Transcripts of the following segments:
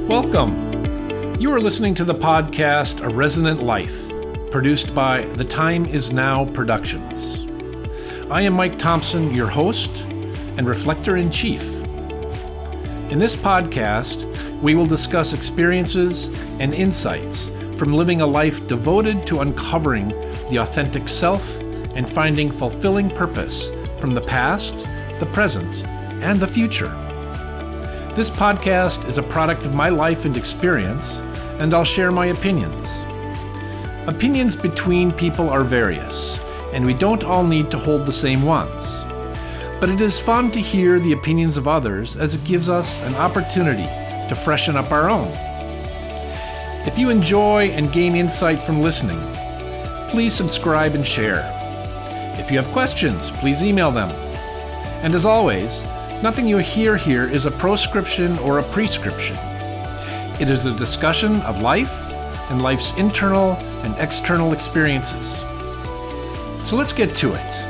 Welcome. You are listening to the podcast A Resonant Life, produced by The Time Is Now Productions. I am Mike Thompson, your host and Reflector-in-Chief. In this podcast, we will discuss experiences and insights from living a life devoted to uncovering the authentic self and finding fulfilling purpose from the past, the present, and the future. This podcast is a product of my life and experience, and I'll share my opinions. Opinions between people are various, and we don't all need to hold the same ones. But it is fun to hear the opinions of others as it gives us an opportunity to freshen up our own. If you enjoy and gain insight from listening, please subscribe and share. If you have questions, please email them. And as always, nothing you hear here is a proscription or a prescription. It is a discussion of life and life's internal and external experiences. So let's get to it.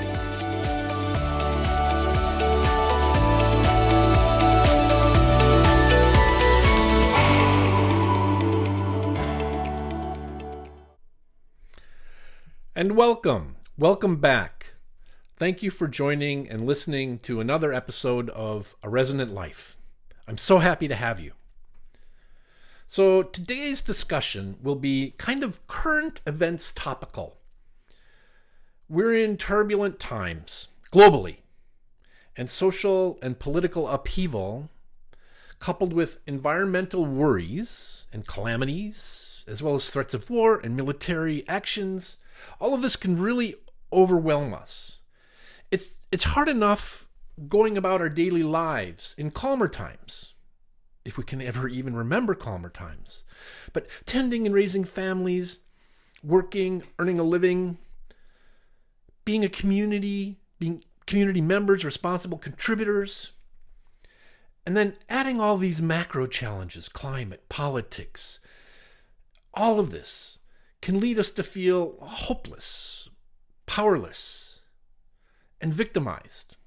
And welcome back. Thank you for joining and listening to another episode of A Resonant Life. I'm so happy to have you. So today's discussion will be kind of current events topical. We're in turbulent times globally, and social and political upheaval, coupled with environmental worries and calamities, as well as threats of war and military actions, all of this can really overwhelm us. It's hard enough going about our daily lives in calmer times, if we can ever even remember calmer times. But tending and raising families, working, earning a living, being community members, responsible contributors, and then adding all these macro challenges, climate, politics, all of this can lead us to feel hopeless, powerless, and victimized.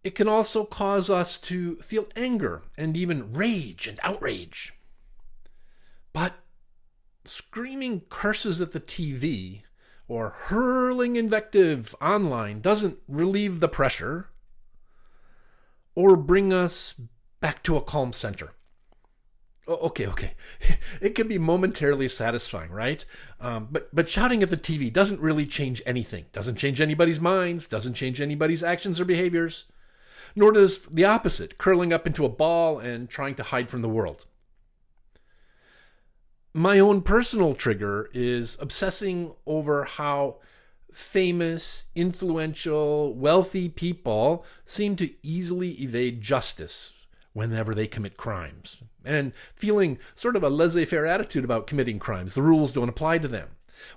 It can also cause us to feel anger and even rage and outrage. But screaming curses at the TV or hurling invective online doesn't relieve the pressure or bring us back to a calm center. Okay. It can be momentarily satisfying, right? But shouting at the TV doesn't really change anything. Doesn't change anybody's minds, doesn't change anybody's actions or behaviors. Nor does the opposite, curling up into a ball and trying to hide from the world. My own personal trigger is obsessing over how famous, influential, wealthy people seem to easily evade justice whenever they commit crimes, and feeling sort of a laissez-faire attitude about committing crimes. The rules don't apply to them,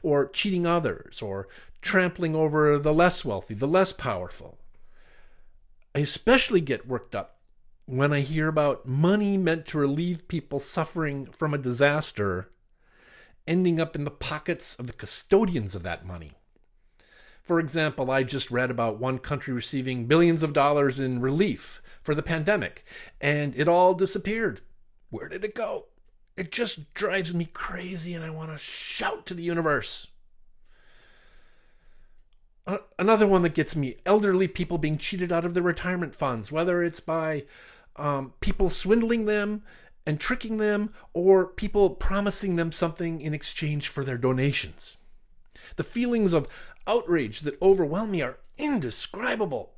or cheating others, or trampling over the less wealthy, the less powerful. I especially get worked up when I hear about money meant to relieve people suffering from a disaster ending up in the pockets of the custodians of that money. For example, I just read about one country receiving billions of dollars in relief for the pandemic, and it all disappeared. Where did it go? It just drives me crazy, and I want to shout to the universe. Another one that gets me, elderly people being cheated out of their retirement funds, whether it's by people swindling them and tricking them, or people promising them something in exchange for their donations. The feelings of outrage that overwhelm me are indescribable.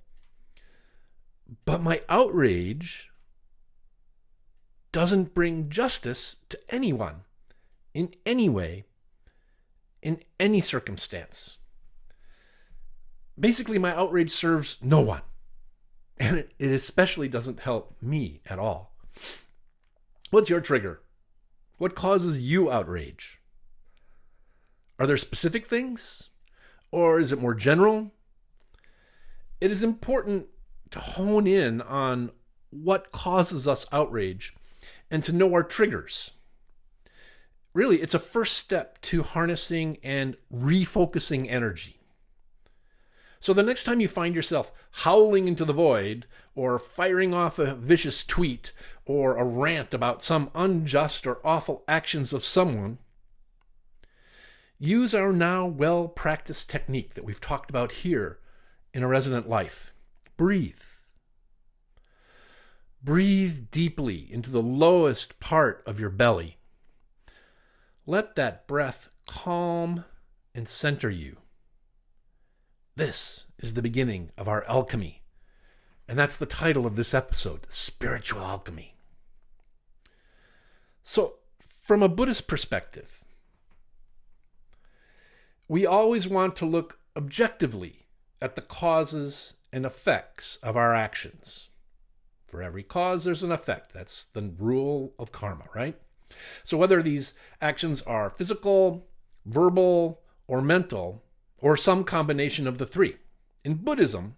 But my outrage doesn't bring justice to anyone, in any way, in any circumstance. Basically, my outrage serves no one. And it especially doesn't help me at all. What's your trigger? What causes you outrage? Are there specific things? Or is it more general? It is important to hone in on what causes us outrage and to know our triggers. Really, it's a first step to harnessing and refocusing energy. So the next time you find yourself howling into the void or firing off a vicious tweet or a rant about some unjust or awful actions of someone, use our now well-practiced technique that we've talked about here in A Resonant Life. Breathe. Breathe deeply into the lowest part of your belly. Let that breath calm and center you. This is the beginning of our alchemy. And that's the title of this episode, Spiritual Alchemy. So, from a Buddhist perspective, we always want to look objectively at the causes and effects of our actions. For every cause, there's an effect. That's the rule of karma, right? So whether these actions are physical, verbal, or mental, or some combination of the three. In Buddhism,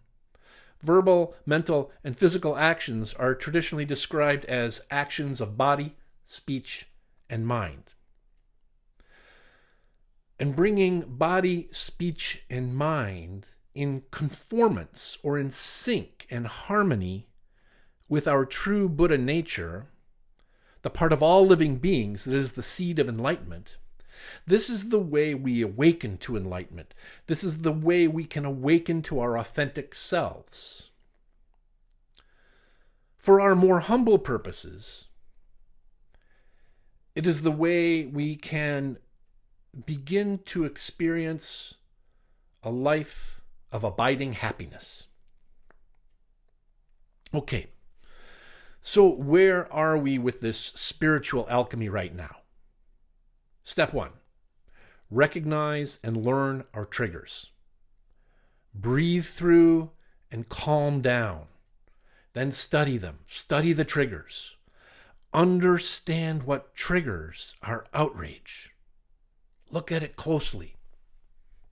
verbal, mental, and physical actions are traditionally described as actions of body, speech, and mind. And bringing body, speech, and mind in conformance or in sync and harmony with our true Buddha nature, the part of all living beings that is the seed of enlightenment, this is the way we awaken to enlightenment. This is the way we can awaken to our authentic selves. For our more humble purposes, it is the way we can begin to experience a life of abiding happiness. Okay, so where are we with this spiritual alchemy right now? Step 1, recognize and learn our triggers. Breathe through and calm down. Then study them. Study the triggers. Understand what triggers our outrage. Look at it closely.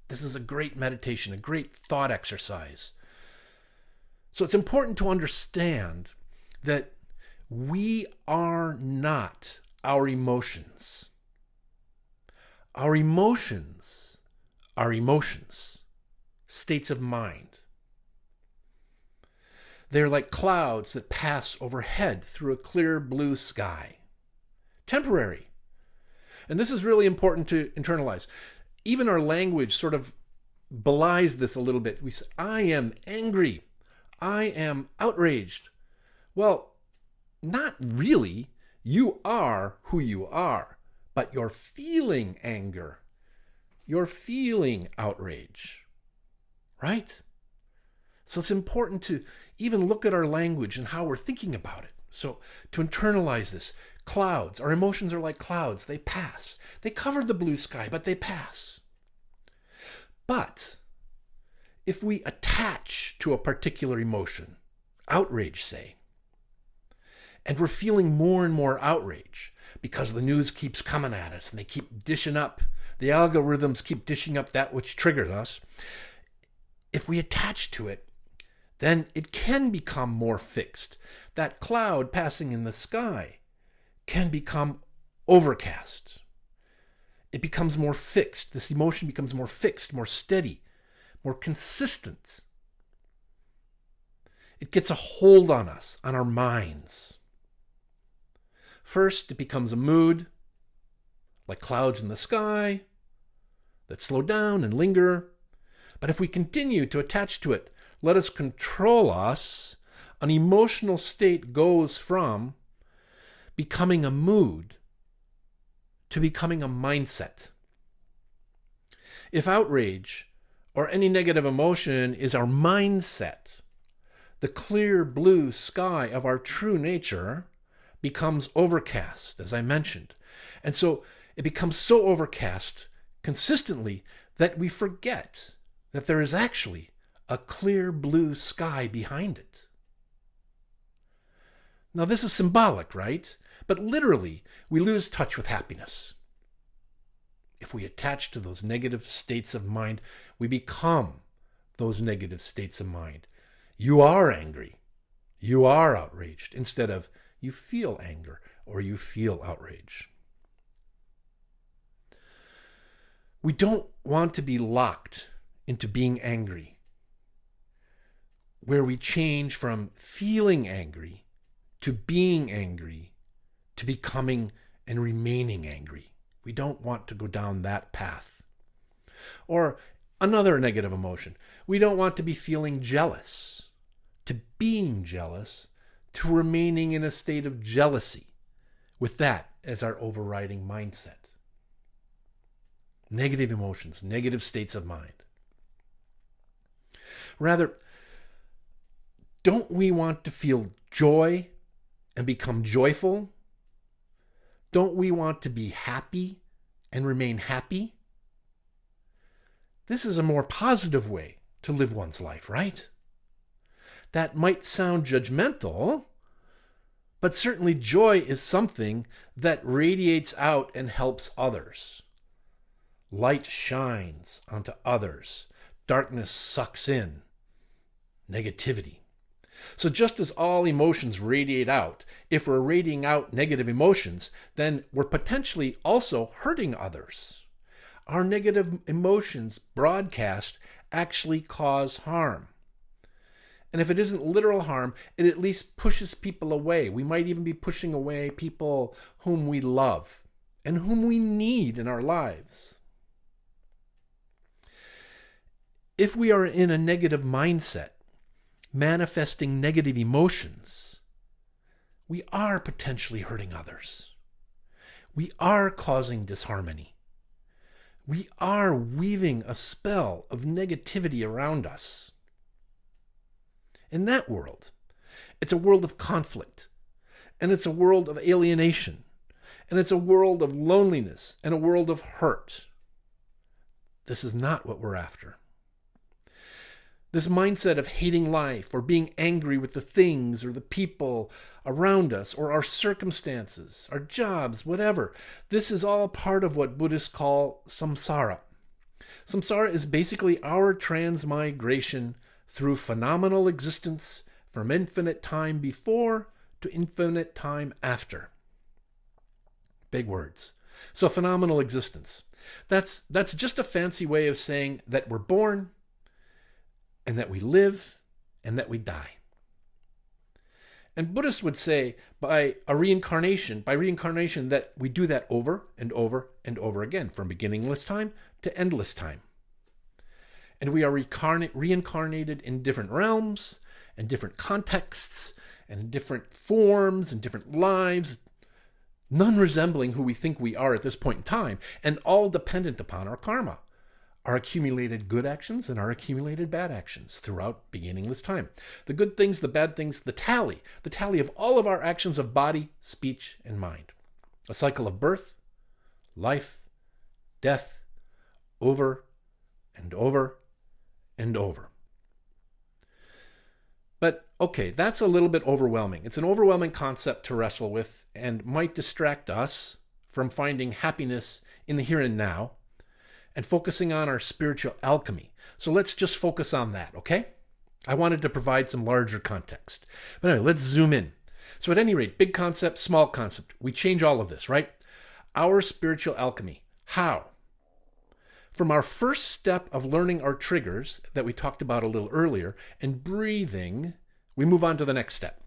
This is a great meditation, a great thought exercise. So it's important to understand that we are not our emotions. Our emotions are emotions, states of mind. They're like clouds that pass overhead through a clear blue sky. Temporary. And this is really important to internalize. Even our language sort of belies this a little bit. We say, I am angry. I am outraged. Well, not really. You are who you are. But you're feeling anger. You're feeling outrage. Right? So it's important to even look at our language and how we're thinking about it. So to internalize this, clouds, our emotions are like clouds. They pass. They cover the blue sky, but they pass. But if we attach to a particular emotion, outrage, say, and we're feeling more and more outrage because the news keeps coming at us and they keep dishing up, the algorithms keep dishing up that which triggers us, if we attach to it, then it can become more fixed. That cloud passing in the sky can become overcast. It becomes more fixed. This emotion becomes more fixed, more steady, more consistent. It gets a hold on us, on our minds. First, it becomes a mood, like clouds in the sky, that slow down and linger. But if we continue to attach to it, let us control us, an emotional state goes from becoming a mood to becoming a mindset. If outrage or any negative emotion is our mindset, the clear blue sky of our true nature becomes overcast, as I mentioned. And so it becomes so overcast consistently that we forget that there is actually a clear blue sky behind it. Now, this is symbolic, right? But literally, we lose touch with happiness. If we attach to those negative states of mind, we become those negative states of mind. You are angry. You are outraged, instead of you feel anger or you feel outrage. We don't want to be locked into being angry. where we change from feeling angry to being angry to becoming and remaining angry. We don't want to go down that path. Or another negative emotion. We don't want to be feeling jealous, to being jealous, to remaining in a state of jealousy, with that as our overriding mindset. Negative emotions, negative states of mind. Rather, don't we want to feel joy and become joyful? Don't we want to be happy and remain happy? This is a more positive way to live one's life, right? That might sound judgmental, but certainly joy is something that radiates out and helps others. Light shines onto others. Darkness sucks in negativity. So just as all emotions radiate out, if we're radiating out negative emotions, then we're potentially also hurting others. Our negative emotions broadcast actually cause harm. And if it isn't literal harm, it at least pushes people away. We might even be pushing away people whom we love and whom we need in our lives. If we are in a negative mindset, manifesting negative emotions, we are potentially hurting others. We are causing disharmony. We are weaving a spell of negativity around us. In that world, it's a world of conflict, and it's a world of alienation, and it's a world of loneliness, and a world of hurt. This is not what we're after. This mindset of hating life or being angry with the things or the people around us or our circumstances, our jobs, whatever, this is all part of what Buddhists call samsara. Samsara is basically our transmigration through phenomenal existence from infinite time before to infinite time after. Big words. So phenomenal existence. That's just a fancy way of saying that we're born, and that we live, and that we die. And Buddhists would say by reincarnation that we do that over and over and over again, from beginningless time to endless time. And we are reincarnated in different realms, and different contexts, and different forms, and different lives, none resembling who we think we are at this point in time, and all dependent upon our karma. Our accumulated good actions and our accumulated bad actions throughout beginningless time. The good things, the bad things, the tally of all of our actions of body, speech, and mind. A cycle of birth, life, death, over and over and over. But okay, that's a little bit overwhelming. It's an overwhelming concept to wrestle with and might distract us from finding happiness in the here and now and focusing on our spiritual alchemy. So let's just focus on that, okay? I wanted to provide some larger context. But anyway, let's zoom in. So at any rate, big concept, small concept. We change all of this, right? Our spiritual alchemy. How? From our first step of learning our triggers that we talked about a little earlier and breathing, we move on to the next step.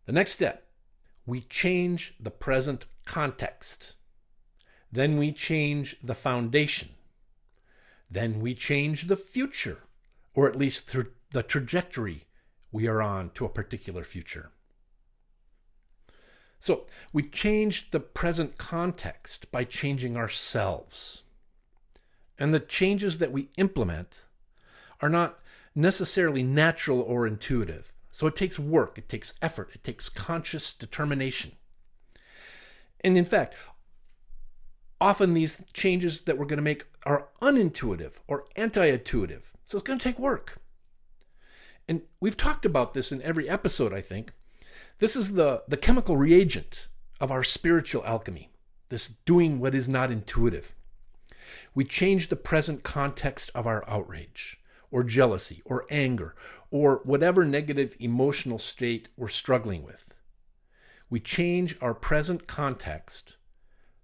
The next step, we change the present context. Then we change the foundation. Then we change the future, or at least through the trajectory we are on to a particular future. So we change the present context by changing ourselves. And the changes that we implement are not necessarily natural or intuitive. So it takes work, it takes effort, it takes conscious determination. And in fact, often these changes that we're going to make are unintuitive or anti-intuitive. So it's going to take work. And we've talked about this in every episode, I think. This is the chemical reagent of our spiritual alchemy, this doing what is not intuitive. We change the present context of our outrage, or jealousy, or anger, or whatever negative emotional state we're struggling with. We change our present context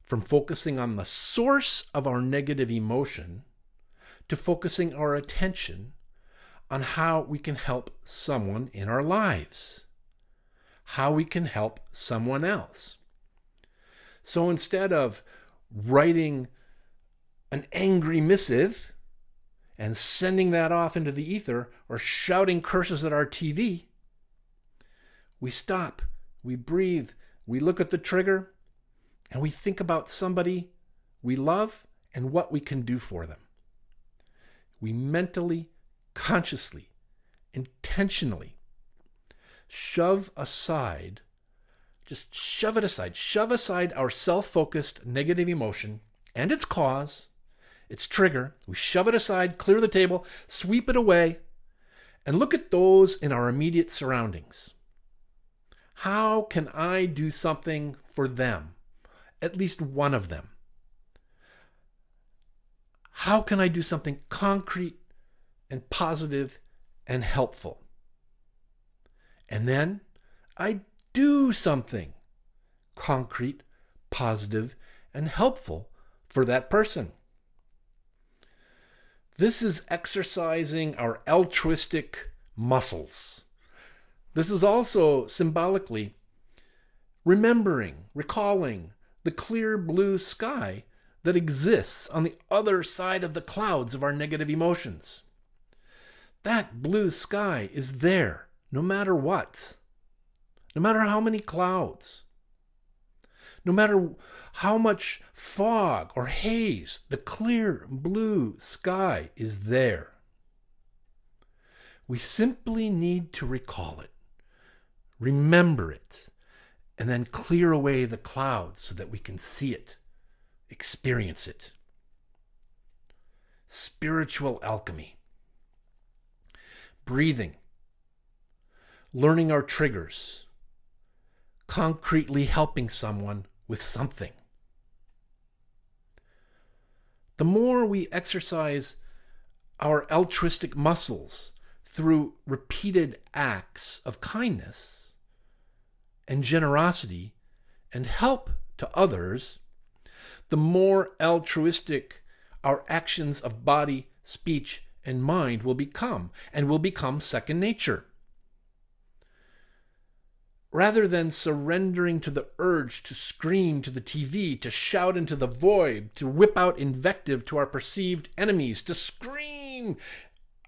from focusing on the source of our negative emotion to focusing our attention on how we can help someone in our lives, how we can help someone else. So instead of writing an angry missive and sending that off into the ether or shouting curses at our TV, we stop, we breathe, we look at the trigger, and we think about somebody we love and what we can do for them. We mentally, consciously, intentionally shove aside our self-focused negative emotion and its cause, its trigger. We shove it aside, clear the table, sweep it away, and look at those in our immediate surroundings. How can I do something for them? At least one of them. How can I do something concrete and positive and helpful? And then I do something concrete, positive, and helpful for that person. This is exercising our altruistic muscles. This is also symbolically recalling the clear blue sky that exists on the other side of the clouds of our negative emotions. That blue sky is there no matter what. No matter how many clouds, no matter how much fog or haze, the clear blue sky is there. We simply need to recall it, remember it, and then clear away the clouds so that we can see it, experience it. Spiritual alchemy. Breathing. Learning our triggers. Concretely helping someone with something. The more we exercise our altruistic muscles through repeated acts of kindness and generosity and help to others, the more altruistic our actions of body, speech, and mind will become, and will become second nature. Rather than surrendering to the urge to scream to the TV, to shout into the void, to whip out invective to our perceived enemies, to scream,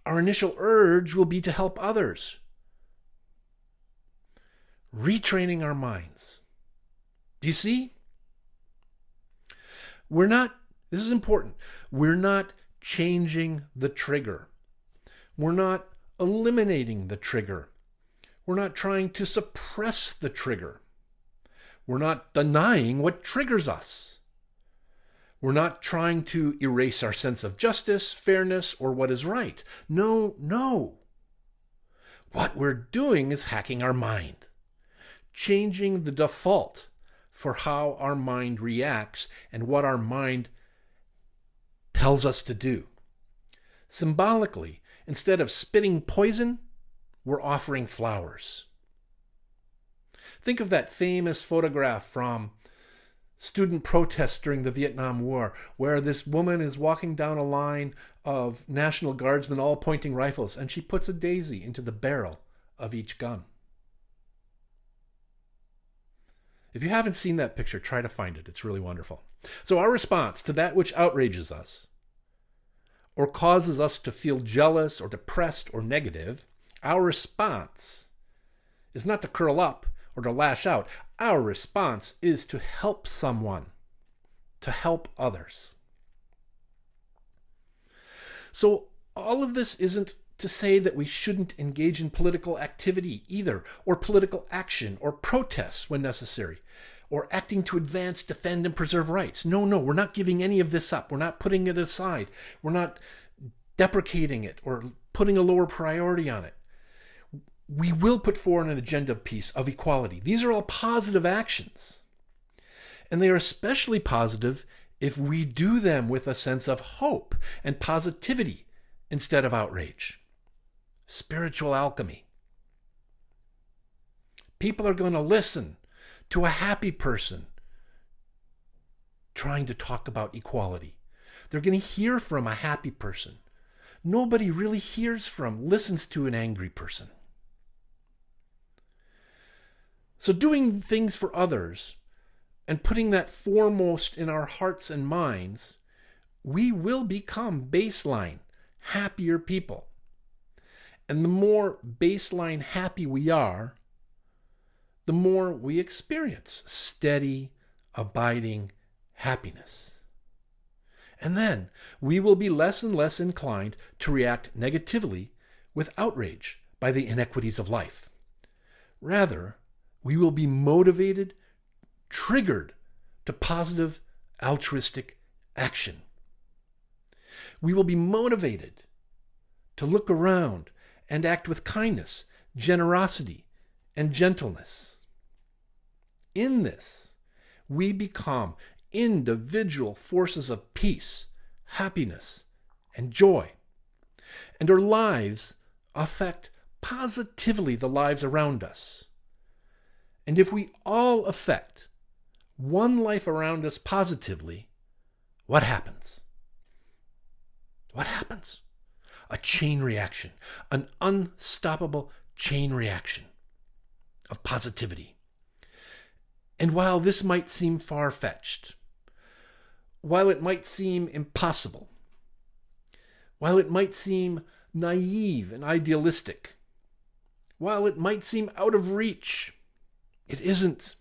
our initial urge will be to help others. Retraining our minds. Do you see? This is important, we're not changing the trigger. We're not eliminating the trigger. We're not trying to suppress the trigger. We're not denying what triggers us. We're not trying to erase our sense of justice, fairness, or what is right. No. What we're doing is hacking our mind, changing the default for how our mind reacts and what our mind tells us to do. Symbolically, instead of spitting poison, we're offering flowers. Think of that famous photograph from student protests during the Vietnam War, where this woman is walking down a line of National Guardsmen all pointing rifles, and she puts a daisy into the barrel of each gun. If you haven't seen that picture, try to find it. It's really wonderful. So our response to that which outrages us, or causes us to feel jealous or depressed or negative, our response is not to curl up or to lash out. Our response is to help someone, to help others. So all of this isn't to say that we shouldn't engage in political activity either, or political action, or protests when necessary, or acting to advance, defend, and preserve rights. No, we're not giving any of this up. We're not putting it aside. We're not deprecating it or putting a lower priority on it. We will put forward an agenda of peace, of equality. These are all positive actions. And they are especially positive if we do them with a sense of hope and positivity instead of outrage. Spiritual alchemy. People are going to listen to a happy person trying to talk about equality. They're going to hear from a happy person nobody really hears from, listens to an angry person. So doing things for others and putting that foremost in our hearts and minds, we will become baseline, happier people. And the more baseline happy we are, the more we experience steady, abiding happiness. And then we will be less and less inclined to react negatively with outrage by the inequities of life. Rather, we will be motivated, triggered to positive, altruistic action. We will be motivated to look around and act with kindness, generosity, and gentleness. In this, we become individual forces of peace, happiness, and joy. And our lives affect positively the lives around us. And if we all affect one life around us positively, what happens? What happens? A chain reaction, an unstoppable chain reaction of positivity. And while this might seem far-fetched, while it might seem impossible, while it might seem naive and idealistic, while it might seem out of reach, it isn't.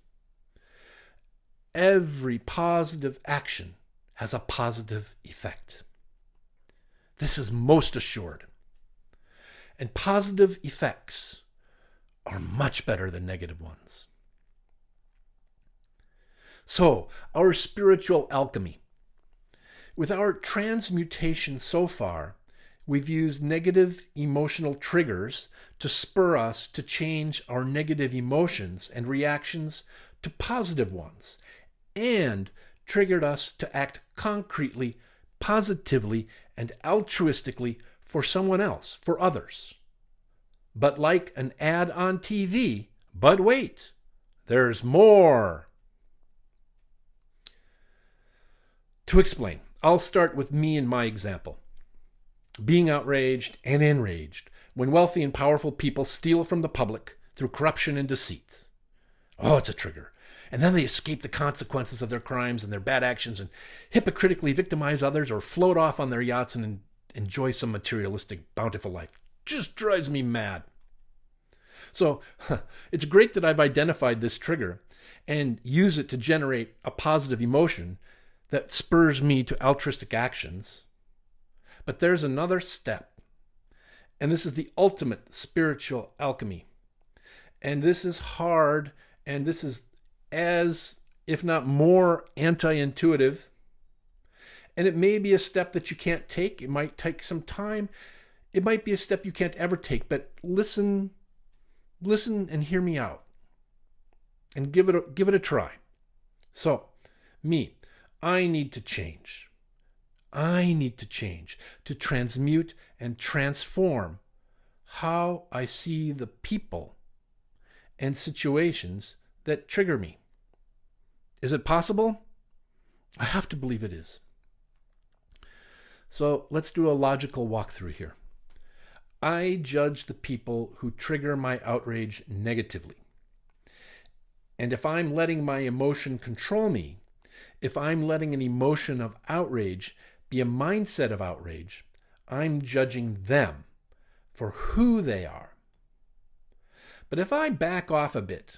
Every positive action has a positive effect. This is most assured. And positive effects are much better than negative ones. So, our spiritual alchemy. With our transmutation so far, we've used negative emotional triggers to spur us to change our negative emotions and reactions to positive ones, and triggered us to act concretely, positively, and altruistically for someone else, for others. But like an ad on TV, but wait, there's more. To explain, I'll start with me and my example. Being outraged and enraged when wealthy and powerful people steal from the public through corruption and deceit. Oh, it's a trigger. And then they escape the consequences of their crimes and their bad actions and hypocritically victimize others or float off on their yachts and enjoy some materialistic, bountiful life. Just drives me mad. So it's great that I've identified this trigger and use it to generate a positive emotion that spurs me to altruistic actions. But there's another step, and this is the ultimate spiritual alchemy. And this is hard, and this is as, if not more, anti-intuitive. And it may be a step that you can't take. It might take some time. It might be a step you can't ever take, but listen and hear me out. And give it a try. So, me, I need to change. I need to change to transmute and transform how I see the people and situations that trigger me. Is it possible? I have to believe it is. So let's do a logical walkthrough here. I judge the people who trigger my outrage negatively. And if I'm letting my emotion control me, if I'm letting an emotion of outrage be a mindset of outrage, I'm judging them for who they are. But if I back off a bit,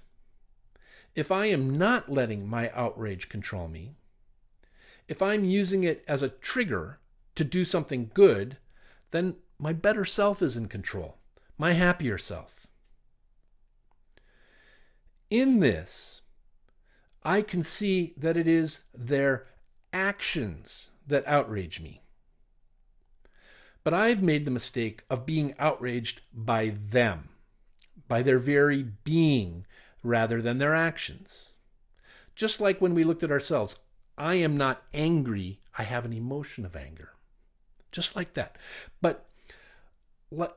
if I am not letting my outrage control me, if I'm using it as a trigger to do something good, then my better self is in control, my happier self. In this, I can see that it is their actions that outrage me. But I've made the mistake of being outraged by them, by their very being, rather than their actions. Just like when we looked at ourselves, I am not angry, I have an emotion of anger. Just like that. But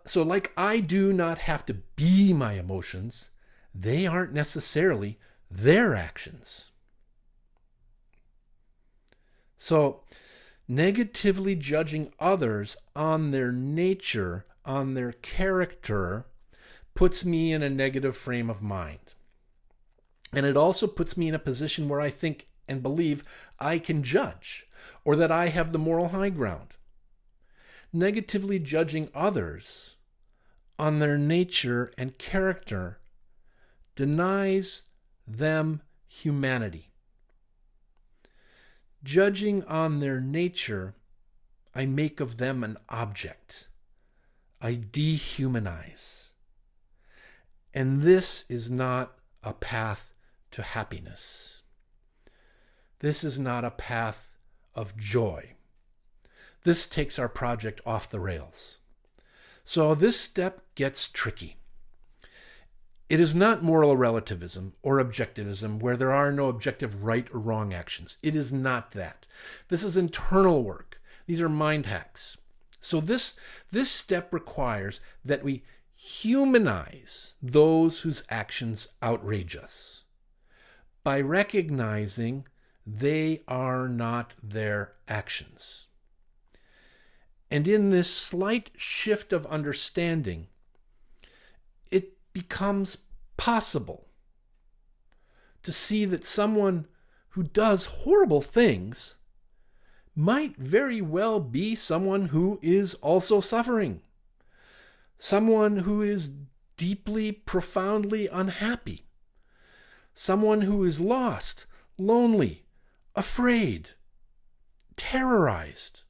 so like I do not have to be my emotions, they aren't necessarily their actions. So Negatively judging others on their nature, on their character, puts me in a negative frame of mind. And it also puts me in a position where I think and believe I can judge, or that I have the moral high ground. Negatively judging others on their nature and character denies them humanity. Judging on their nature, I make of them an object. I dehumanize. And this is not a path to happiness. This is not a path of joy. This takes our project off the rails. So this step gets tricky. It is not moral relativism or objectivism where there are no objective right or wrong actions. It is not that. This is internal work. These are mind hacks. So this step requires that we humanize those whose actions outrage us by recognizing they are not their actions. And in this slight shift of understanding, it becomes possible to see that someone who does horrible things might very well be someone who is also suffering. Someone who is deeply, profoundly unhappy. Someone who is lost, lonely, afraid, terrorized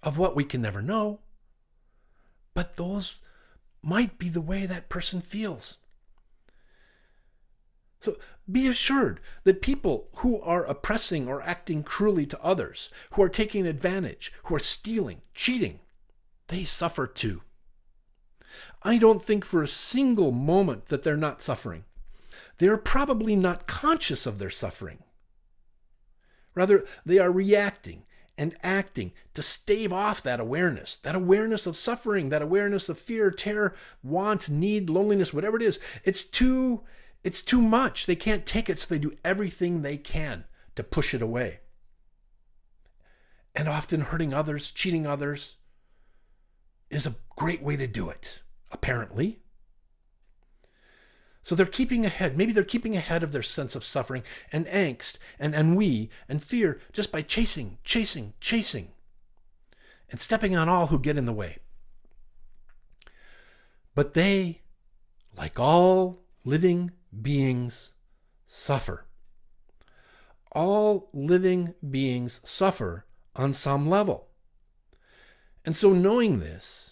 of what we can never know. But those might be the way that person feels. So be assured that people who are oppressing or acting cruelly to others, who are taking advantage, who are stealing, cheating, they suffer too. I don't think for a single moment that they're not suffering. They're probably not conscious of their suffering. Rather, they are reacting and acting to stave off that awareness of suffering, that awareness of fear, terror, want, need, loneliness, whatever it is. It's too much. They can't take it, so they do everything they can to push it away. And often hurting others, cheating others, is a great way to do it, apparently. So they're keeping ahead. Maybe they're keeping ahead of their sense of suffering and angst and ennui and fear just by chasing, and stepping on all who get in the way. But they, like all living beings, suffer. All living beings suffer on some level. And so knowing this,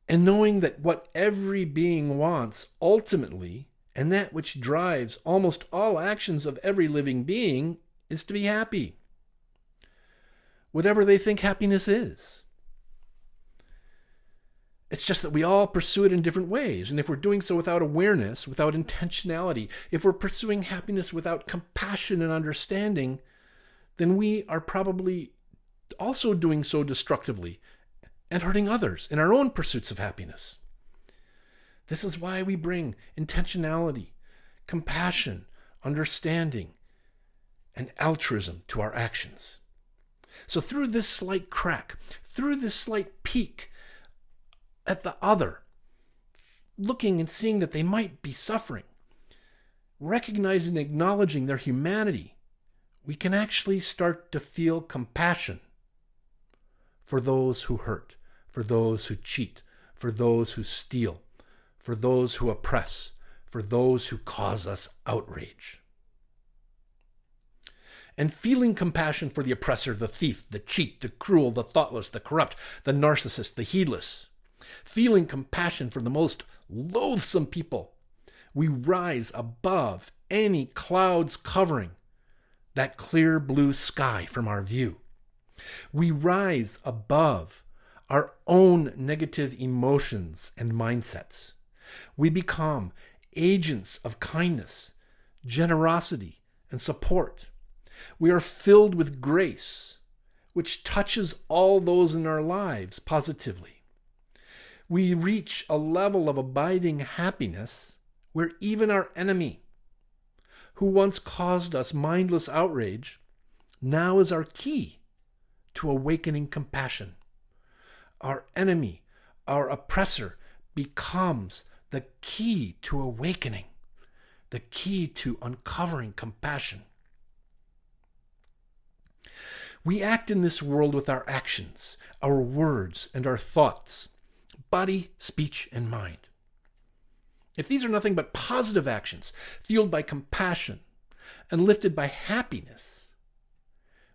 and knowing that what every being wants ultimately, and that which drives almost all actions of every living being, is to be happy. Whatever they think happiness is. It's just that we all pursue it in different ways. And if we're doing so without awareness, without intentionality, if we're pursuing happiness without compassion and understanding, then we are probably also doing so destructively and hurting others in our own pursuits of happiness. This is why we bring intentionality, compassion, understanding, and altruism to our actions. So through this slight crack, through this slight peek at the other, looking and seeing that they might be suffering, recognizing and acknowledging their humanity, we can actually start to feel compassion for those who hurt, for those who cheat, for those who steal, for those who oppress, for those who cause us outrage. And feeling compassion for the oppressor, the thief, the cheat, the cruel, the thoughtless, the corrupt, the narcissist, the heedless. Feeling compassion for the most loathsome people, we rise above any clouds covering that clear blue sky from our view. We rise above our own negative emotions and mindsets. We become agents of kindness, generosity, and support. We are filled with grace, which touches all those in our lives positively. We reach a level of abiding happiness where even our enemy, who once caused us mindless outrage, now is our key to awakening compassion. Our enemy, our oppressor, becomes the key to awakening, the key to uncovering compassion. We act in this world with our actions, our words, and our thoughts, body, speech, and mind. If these are nothing but positive actions, fueled by compassion and lifted by happiness,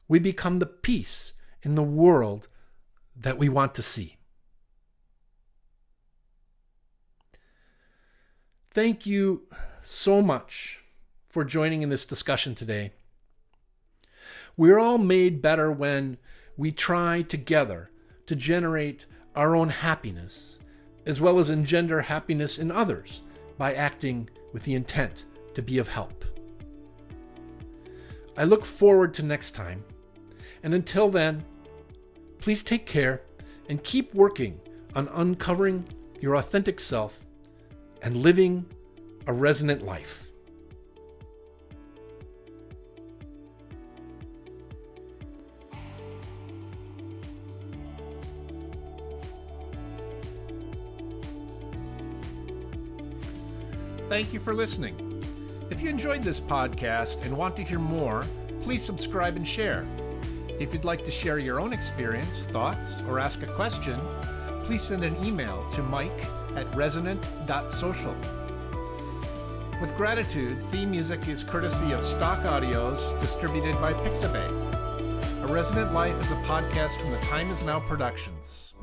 we become the peace in the world that we want to see. Thank you so much for joining in this discussion today. We're all made better when we try together to generate our own happiness, as well as engender happiness in others by acting with the intent to be of help. I look forward to next time, and until then, please take care and keep working on uncovering your authentic self and living a resonant life. Thank you for listening. If you enjoyed this podcast and want to hear more, please subscribe and share. If you'd like to share your own experience, thoughts, or ask a question, please send an email to mike@resonant.social. With gratitude, theme music is courtesy of Stock Audios, distributed by Pixabay. A Resonant Life is a podcast from the Time Is Now Productions.